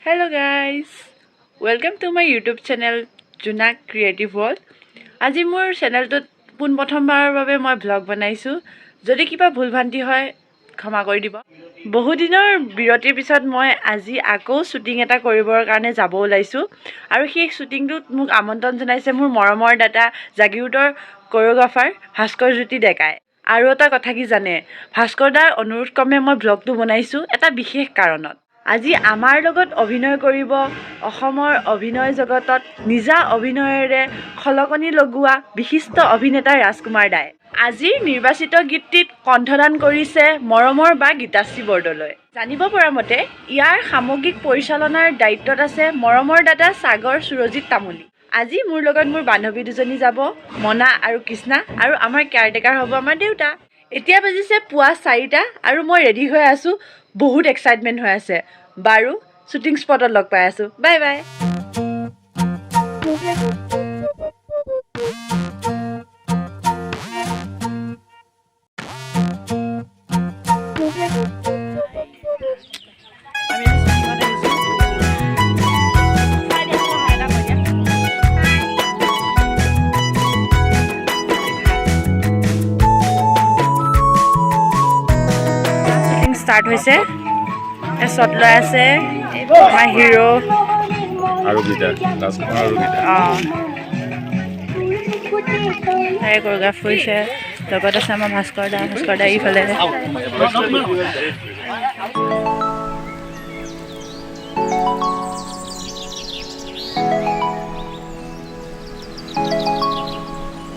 Hello guys, welcome to my YouTube channel Juna Creative World. আজি মোৰ চেনেলটোত পোন প্ৰথমবাৰৰ বাবে মই ব্লগ বনাইছোঁ। যদি কিবা ভুল ভ্ৰান্তি হয় ক্ষমা কৰি দিব। বহু দিনৰ বিৰতিৰ পিছত মই আজি আকৌ শ্বুটিং এটা কৰিবৰ কাৰণে যাব ওলাইছোঁ আৰু সেই শ্বুটিংটোত মোক আমন্ত্ৰণ জনাইছে মোৰ মৰমৰ দাদা জাগিৰোডৰ কোৰিঅ'গ্ৰাফাৰ ভাস্কৰ জ্যোতি ডেকাই। আৰু এটা কথা কি জানে, ভাস্কৰ দাৰ অনুৰোধ ক্ৰমে মই ব্লগটো বনাইছোঁ এটা বিশেষ কাৰণত। আজি আমাৰ লগত অভিনয় কৰিব অসমৰ অভিনয় জগতত নিজা অভিনয়েৰে খলকনি লগোৱা বিশিষ্ট অভিনেতা ৰাজকুমাৰ দাই। আজিৰ নিৰ্বাচিত গীতটিত কণ্ঠদান কৰিছে মৰমৰ বা গীতাশ্ৰী বৰদলৈ। জানিব পৰা মতে ইয়াৰ সামগ্ৰিক পৰিচালনাৰ দায়িত্বত আছে মৰমৰ দাদা সাগৰ সুৰজিত তামুলী। আজি মোৰ লগত মোৰ বান্ধৱী দুজনী যাব, মনা আৰু কৃষ্ণা, আৰু আমাৰ কেয়াৰটেকাৰ হ'ব আমাৰ দেউতা। এতিয়া বাজিছে পুৱা 4টা আৰু মই ৰেডি হৈ আছোঁ, বহুত এক্সাইটমেণ্ট হৈ আছে। বাৰু শ্বুটিং স্পটত লগ পাই আছোঁ, বাই বাই। ষ্টাৰ্ট হৈছে, শ্বট লৈ আছে আমাৰ হিৰো আৰু গীতা ৰাজকুমাৰ আৰু গীতা কোৰিঅ'গ্ৰাফ কৰিছে। লগত আছে আমাৰ ভাস্কৰ দা ইফালে।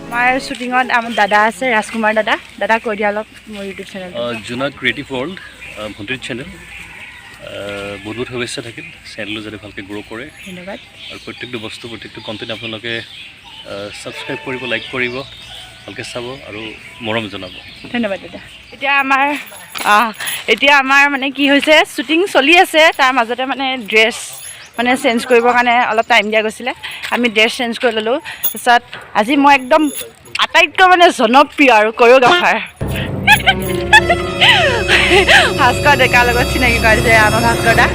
আমাৰ শ্বুটিঙত আমাৰ দাদা আছে, ৰাজকুমাৰ দাদা কৈ দিয়া অলপ মোৰ ইউটিউব চেনেল জুনা ক্ৰিয়েটিভ ৱৰ্ল্ড ভণ্টিৰ চেনেল। বহুত বহুত শুভেচ্ছা থাকিল, চেনেলটো যাতে ভালকৈ গ্ৰ' কৰে। ধন্যবাদ। আৰু প্ৰত্যেকটো বস্তু প্ৰত্যেকটো কণ্টেণ্ট আপোনালোকে ছাবস্ক্ৰাইব কৰিব, লাইক কৰিব, ভালকৈ চাব আৰু মৰম জনাব। ধন্যবাদ দাদা। এতিয়া আমাৰ মানে কি হৈছে, শ্বুটিং চলি আছে, তাৰ মাজতে মানে ড্ৰেছ মানে চেঞ্জ কৰিবৰ কাৰণে অলপ টাইম দিয়া গৈছিলে। আমি ড্ৰেছ চেঞ্জ কৰি ল'লোঁ। তাৰপিছত আজি মই একদম আটাইতকৈ মানে জনপ্ৰিয় আৰু কোৰিঅ'গ্ৰাফাৰ ভাস্কৰ ডেকাৰ লগত চিনাকি কৰাই দিছে আমাৰ ভাস্কৰ দা।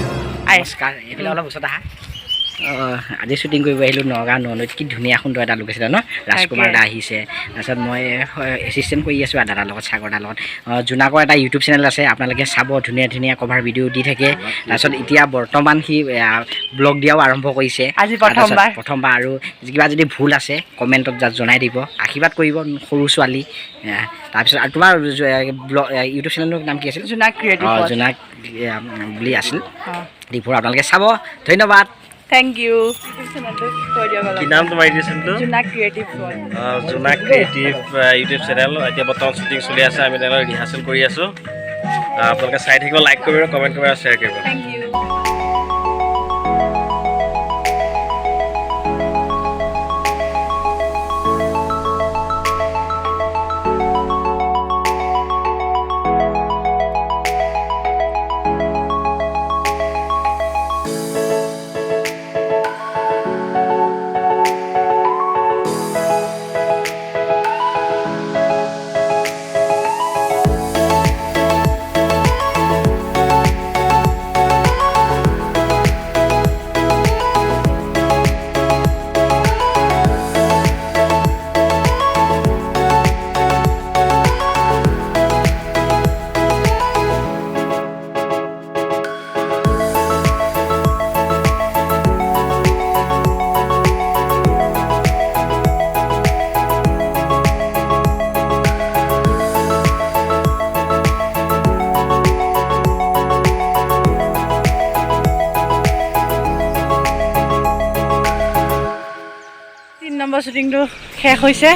নমস্কাৰ, এইফালে অলপ ওচৰত আহা। আজি শ্বুটিং কৰিব আহিলোঁ নগাঁও ননৈত। কি ধুনীয়া সুন্দৰ এটা লোকেশ্যন ন, ৰাজকুমাৰ দা আহিছে। তাৰপিছত মই এছিষ্টেণ্ট কৰি আছোঁ দাদাৰ লগত, সাগৰ দাৰ লগত। জোনাকৰ এটা ইউটিউব চেনেল আছে, আপোনালোকে চাব, ধুনীয়া ধুনীয়া কভাৰ ভিডিঅ' দি থাকে। তাৰপিছত এতিয়া বৰ্তমান সি ব্লগ দিয়াও আৰম্ভ কৰিছে আজি প্ৰথমবাৰ। আৰু কিবা যদি ভুল আছে কমেণ্টত জনাই দিব, আশীৰ্বাদ কৰিব, সৰু ছোৱালী। তাৰপিছত আৰু তোমাৰ ইউটিউব চেনেলৰ নাম কি আছিল? জোনাক ক্ৰিয়েটিভ জোনাক বুলি আছিল। দিপুৰ আপোনালোকে চাব, ধন্যবাদ। Thank you. কি নাম তোমাৰ ইউটিউব চেনেলটো? Jona creative Juna creative YouTube channel. এতিয়া বৰ্তমান শ্বুটিং চলি আছে, আমি তেওঁলোকে ৰিহাৰ্চেল কৰি আছোঁ। আপোনালোকে চাই থাকিব, লাইক কৰিব, কমেণ্ট কৰিব আৰু শ্বেয়াৰ কৰিব। Thank U. নম্বৰ শ্বুটিংটো শেষ হৈছে।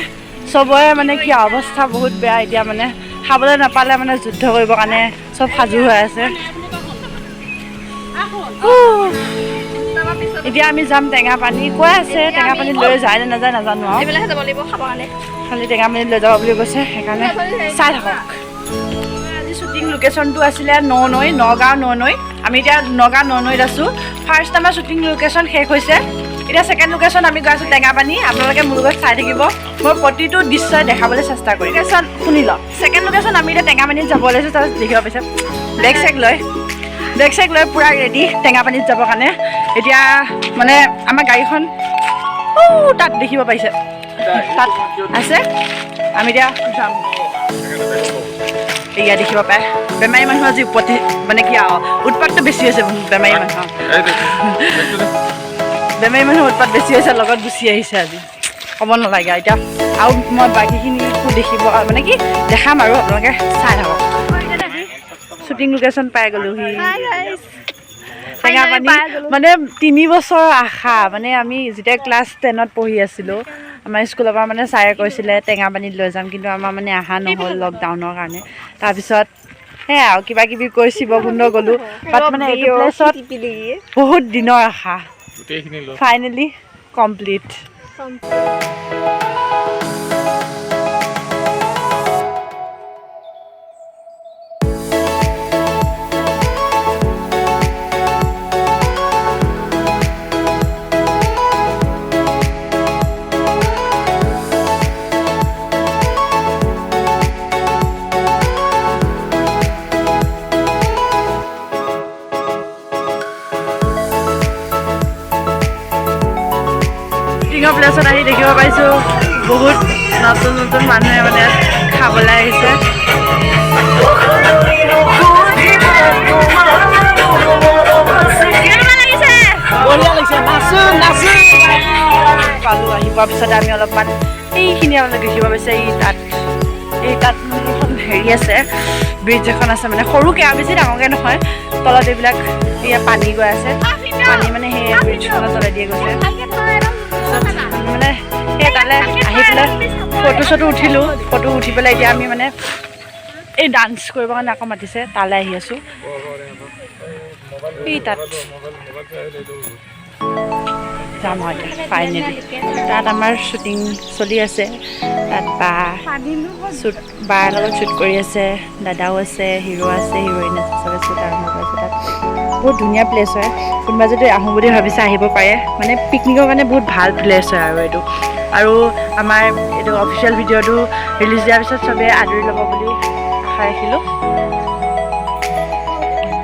চবৰে মানে কি অৱস্থা বহুত বেয়া, এতিয়া মানে খাবলৈ নাপালে মানে যুদ্ধ কৰিবৰ কাৰণে চব সাজু হৈ আছে। এতিয়া আমি যাম টেঙাপানী, কৈ আছে টেঙাপানী লৈ যায় নে নাযায় নাজানো আৰু, খালি টেঙাপানী লৈ যাব বুলি কৈছে, সেইকাৰণে চাই থাকক। আজি শ্বুটিং লোকেশ্যনটো আছিলে নগাঁও ননৈ। আমি এতিয়া নগাঁও ননৈত আছোঁ। ফাৰ্ষ্ট আমাৰ শ্বুটিং লোকেশ্যন শেষ হৈছে। এতিয়া সেকেন্ড লোকেশ্যন আমি গৈ আছোঁ টেঙাপানী। আপোনালোকে মোৰ লগত চাই থাকিব, মই প্ৰতিটো দৃশ্যই দেখাবলৈ চেষ্টা কৰিম। লোকেশ্যন শুনি লওক। সেকেন্ড লোকেশ্যন আমি এতিয়া টেঙাপানীত যাব ওলাইছোঁ, তাত দেখিব পাইছে বেগ চেগ লৈ। বেগ চেগ লৈ পূৰা ৰেডি টেঙাপানীত যাবৰ কাৰণে এতিয়া মানে আমাৰ গাড়ীখন তাত দেখিব পাৰিছে তাত আছে আমি এতিয়া যাম এয়া দেখিব পায় বেমাৰী মানুহৰ যি মানে কি আৰু উৎপাতটো বেছি হৈছে বেমাৰী মানুহৰ বেমাৰী মানুহৰ উৎপাত বেছি হৈছে লগত গুচি আহিছে আজি ক'ব নালাগে এতিয়া আৰু মই বাকীখিনিকো দেখিব মানে কি দেখাম আৰু আপোনালোকে চাই থাকক শ্বুটিং লোকেশ্যন পাই গ'লোহি টেঙাপানী মানে 3 বছৰৰ আশা মানে আমি যেতিয়া ক্লাছ 10ত পঢ়ি আছিলোঁ আমাৰ স্কুলৰ পৰা মানে ছাৰে কৈছিলে টেঙাপানীত লৈ যাম কিন্তু আমাৰ মানে অহা নহ'ল লকডাউনৰ কাৰণে তাৰপিছত সেয়া আৰু কিবা কিবি কৈ শিৱকুণ্ড গ'লোঁ বাট মানে এইটো প্লেচত বহুত দিনৰ আশা ফাইনেলি কমপ্লিট প্লেচত আহি দেখিব পাইছোঁ বহুত নতুন নতুন মানুহে মানে খাবলৈ আহিছে পালোঁ আহি পোৱাৰ পিছতে আমি অলপমান এইখিনি আপোনালোকে দেখিব পাইছে এই তাত মানে এখন হেৰি আছে ব্ৰিজ এখন আছে মানে সৰুকৈ আৰু বেছি ডাঙৰকৈ নহয় তলত এইবিলাক এয়া পানী গৈ আছে পানী মানে সেই ব্ৰিজখনৰ তলেদিয়ে গৈছে মানে সেই তালৈ আহি পেলাই ফটো চটো উঠিলোঁ ফটো উঠি পেলাই এতিয়া আমি মানে এই ডান্স কৰিবৰ কাৰণে আকৌ মাতিছে তালৈ আহি আছোঁ এই তাত যাম আৰু এতিয়া ফাইনেলি তাত আমাৰ শ্বুটিং চলি আছে তাত বাৰ লগত শ্বুট কৰি আছে দাদাও আছে হিৰো আছে হিৰইন আছে চবে শ্বুট আৰম্ভ কৰিছে তাত বহুত ধুনীয়া প্লেচ হয় কোনোবা যদি আহোঁ বুলি ভাবিছে আহিব পাৰে মানে পিকনিকৰ কাৰণে বহুত ভাল প্লেচ হয় আৰু এইটো আৰু আমাৰ এইটো অফিচিয়েল ভিডিঅ'টো ৰিলিজ দিয়াৰ পিছত চবেই আদৰি ল'ব বুলি আশা ৰাখিলোঁ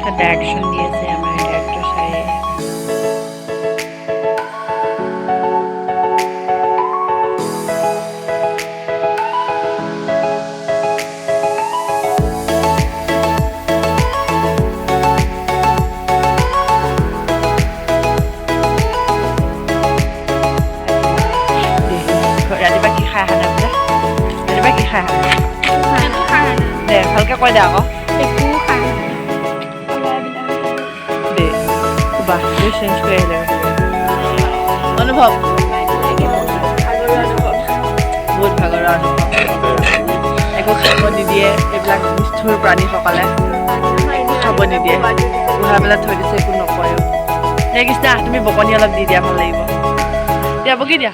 তাত ডাইৰেকশ্যন দি আছে আমাৰ ডাইৰেক্টৰ ছাৰে ৰাতিপুৱা কি খাই আহা নাই বোলে ৰাতিপুৱা কি খাই আহা দে ভালকৈ কৈ দে আকৌ দে ক'বা চেঞ্জ কৰি আহিলে অনুভৱ বহুত ভাগৰুৱা অনুভৱ একো খাব নিদিয়ে এইবিলাক নিষ্ঠুৰ প্ৰাণীসকলে খাব নিদিয়ে বুঢ়া পেলাই থৈ দিছে একো নকৰেও দে কৃষ্ণা তুমি বকনি অলপ দি দিয়া ভাল লাগিব দিয়া বকি দিয়া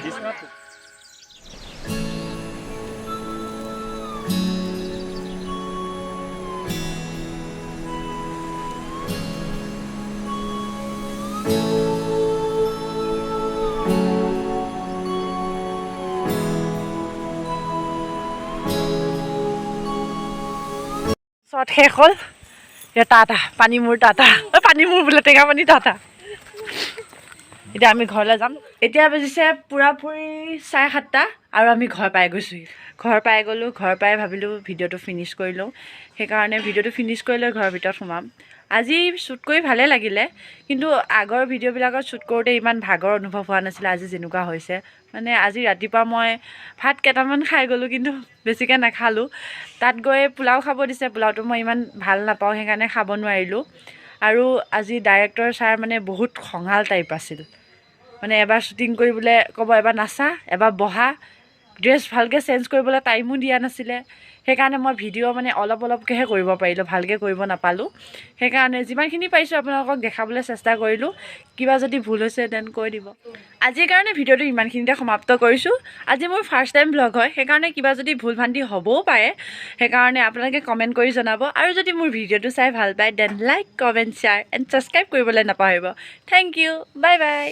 শ্বট শেষ হ'ল এতিয়া টাটা পানী মোৰ টাটা পানী মোৰ বোলে টেঙাপানী টাটা এতিয়া আমি ঘৰলৈ যাম এতিয়া বাজিছে পূৰাপূৰি 7:30 আৰু আমি ঘৰ পাই গৈছোঁহি ঘৰ পাই গ'লোঁ ঘৰ পাই ভাবিলোঁ ভিডিঅ'টো ফিনিছ কৰি লওঁ সেইকাৰণে ভিডিঅ'টো ফিনিছ কৰি লৈ ঘৰৰ ভিতৰত সোমাম আজি শ্বুট কৰি ভালে লাগিলে কিন্তু আগৰ ভিডিঅ'বিলাকত শ্বুট কৰোঁতে ইমান ভাগৰ অনুভৱ হোৱা নাছিলে আজি যেনেকুৱা হৈছে মানে আজি ৰাতিপুৱা মই ভাত কেইটামান খাই গ'লোঁ কিন্তু বেছিকৈ নাখালোঁ তাত গৈ পোলাও খাব দিছে পোলাওটো মই ইমান ভাল নাপাওঁ সেইকাৰণে খাব নোৱাৰিলোঁ আৰু আজি ডাইৰেক্টৰ ছাৰ মানে বহুত খঙাল টাইপ আছিল মানে এবাৰ শ্বুটিং কৰিবলৈ ক'ব এবাৰ নাচা এবাৰ বহা ড্ৰেছ ভালকৈ চেঞ্জ কৰিবলৈ টাইমো দিয়া নাছিলে সেইকাৰণে মই ভিডিঅ' মানে অলপকৈহে কৰিব পাৰিলোঁ ভালকৈ কৰিব নাপালোঁ সেইকাৰণে যিমানখিনি পাৰিছোঁ আপোনালোকক দেখাবলৈ চেষ্টা কৰিলোঁ কিবা যদি ভুল হৈছে দেন কৈ দিব আজিৰ কাৰণে ভিডিঅ'টো ইমানখিনিতে সমাপ্ত কৰিছোঁ আজি মোৰ ফাৰ্ষ্ট টাইম ভ্লগ হয় সেইকাৰণে কিবা যদি ভুল ভ্ৰান্তি হ'বও পাৰে সেইকাৰণে আপোনালোকে কমেণ্ট কৰি জনাব আৰু যদি মোৰ ভিডিঅ'টো চাই ভাল পায় then like comment share and subscribe কৰিবলৈ নাপাহৰিব থেংক ইউ বাই বাই